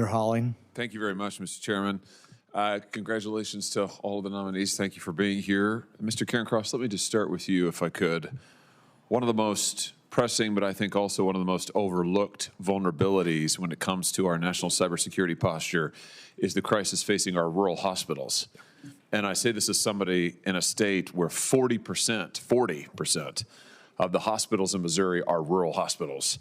Senator Hawley. Thank you very much, Mr. Chairman. Congratulations to all of the nominees. Thank you for being here. Mr. Cairncross, let me just start with you, if I could. One of the most pressing, but I think also one of the most overlooked vulnerabilities when it comes to our national cybersecurity posture is the crisis facing our rural hospitals. And I say this as somebody in a state where 40% of the hospitals in Missouri are rural hospitals.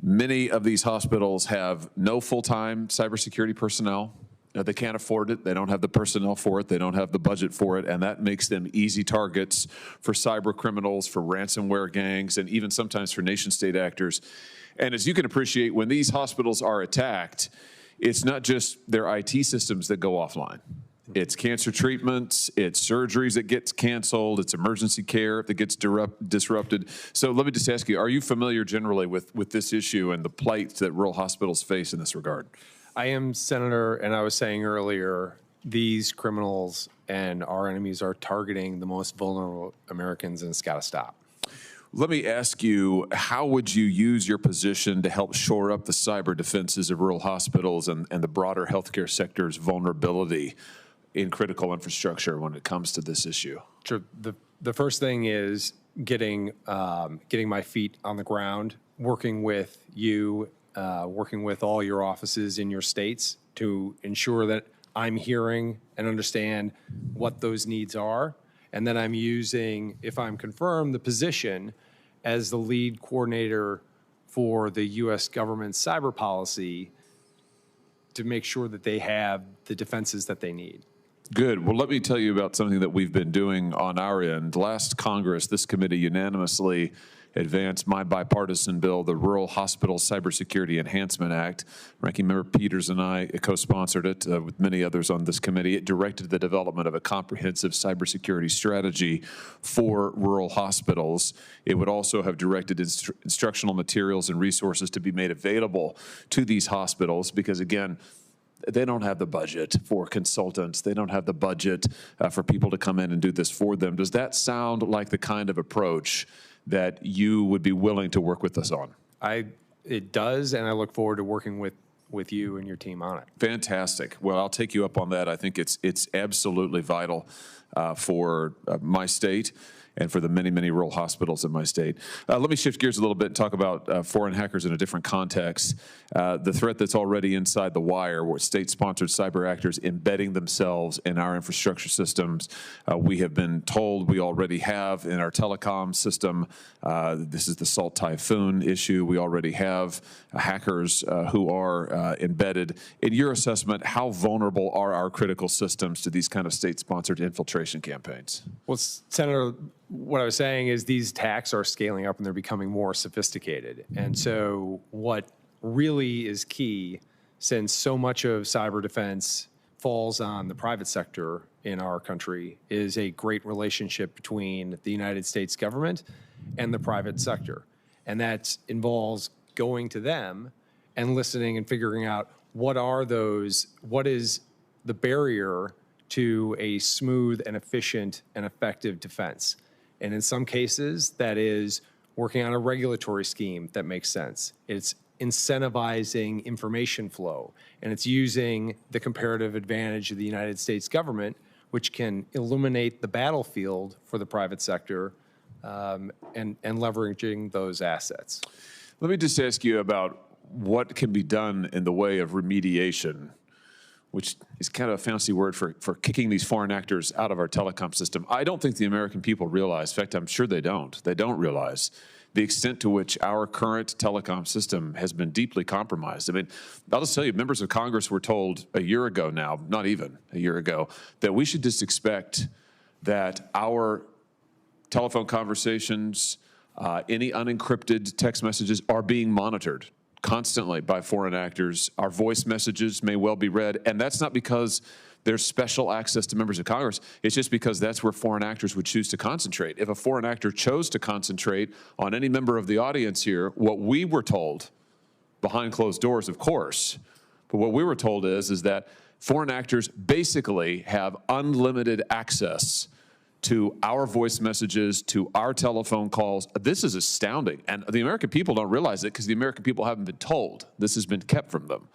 Many of these hospitals have no full-time cybersecurity personnel. They can't afford it. They don't have the personnel for it. They don't have the budget for it. And that makes them easy targets for cyber criminals, for ransomware gangs, and even sometimes for nation-state actors. And as you can appreciate, when these hospitals are attacked, it's not just their IT systems that go offline. It's cancer treatments, it's surgeries that gets canceled, it's emergency care that gets disrupted. So let me just ask you, are you familiar generally with this issue and the plight that rural hospitals face in this regard? I am, Senator, and I was saying earlier, these criminals and our enemies are targeting the most vulnerable Americans, and it's got to stop. Let me ask you, how would you use your position to help shore up the cyber defenses of rural hospitals and the broader healthcare sector's vulnerability in critical infrastructure when it comes to this issue? Sure. The first thing is getting my feet on the ground, working with you, working with all your offices in your states to ensure that I'm hearing and understand what those needs are. And then I'm using, if I'm confirmed, the position as the lead coordinator for the U.S. government's cyber policy to make sure that they have the defenses that they need. Good. Well, let me tell you about something that we've been doing on our end. Last Congress, this committee unanimously advanced my bipartisan bill, the Rural Hospital Cybersecurity Enhancement Act. Ranking Member Peters and I co-sponsored it with many others on this committee. It directed the development of a comprehensive cybersecurity strategy for rural hospitals. It would also have directed instructional materials and resources to be made available to these hospitals because, again, they don't have the budget for consultants. They don't have the budget for people to come in and do this for them. Does that sound like the kind of approach that you would be willing to work with us on? It does, and I look forward to working with you and your team on it. Fantastic. Well, I'll take you up on that. I think it's absolutely vital for my state and for the many, many rural hospitals in my state. Let me shift gears a little bit and talk about foreign hackers in a different context. The threat that's already inside the wire, where state-sponsored cyber actors embedding themselves in our infrastructure systems. We have been told we already have in our telecom system. This is the Salt Typhoon issue. We already have hackers who are embedded. In your assessment, how vulnerable are our critical systems to these kind of state-sponsored infiltration campaigns? Well, Senator, what I was saying is these attacks are scaling up and they're becoming more sophisticated. And so what really is key, since so much of cyber defense falls on the private sector in our country, is a great relationship between the United States government and the private sector. And that involves going to them and listening and figuring out what is the barrier to a smooth and efficient and effective defense. And in some cases, that is working on a regulatory scheme that makes sense. It's incentivizing information flow, and it's using the comparative advantage of the United States government, which can illuminate the battlefield for the private sector and leveraging those assets. Let me just ask you about what can be done in the way of remediation, which is kind of a fancy word for kicking these foreign actors out of our telecom system. I don't think the American people realize, in fact, I'm sure they don't realize the extent to which our current telecom system has been deeply compromised. I mean, I'll just tell you, members of Congress were told a year ago now, not even a year ago, that we should just expect that our telephone conversations, any unencrypted text messages are being monitored constantly by foreign actors. Our voice messages may well be read, and that's not because there's special access to members of Congress. It's just because that's where foreign actors would choose to concentrate. If a foreign actor chose to concentrate on any member of the audience here, what we were told, behind closed doors, of course, but what we were told is that foreign actors basically have unlimited access to our voice messages, to our telephone calls. This is astounding. And the American people don't realize it because the American people haven't been told. This has been kept from them.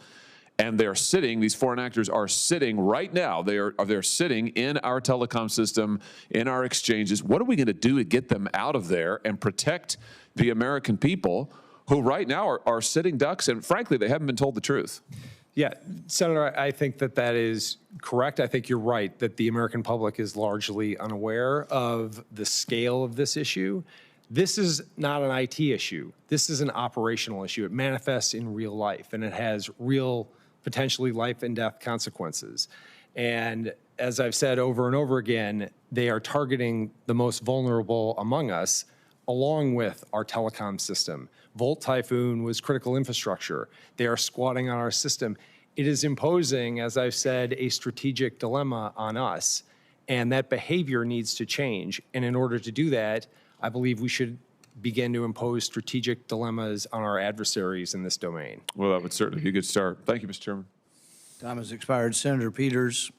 And they're sitting, these foreign actors are sitting right now. They're sitting in our telecom system, in our exchanges. What are we going to do to get them out of there and protect the American people who right now are sitting ducks? And frankly, they haven't been told the truth. Yeah, Senator, I think that is correct. I think you're right that the American public is largely unaware of the scale of this issue. This is not an IT issue. This is an operational issue. It manifests in real life, and it has real, potentially life and death consequences. And as I've said over and over again, they are targeting the most vulnerable among us, along with our telecom system. Volt Typhoon was critical infrastructure. They are squatting on our system. It is imposing, as I've said, a strategic dilemma on us, and that behavior needs to change. And in order to do that, I believe we should begin to impose strategic dilemmas on our adversaries in this domain. Well, that would certainly be a good start. Thank you, Mr. Chairman. Time has expired. Senator Peters.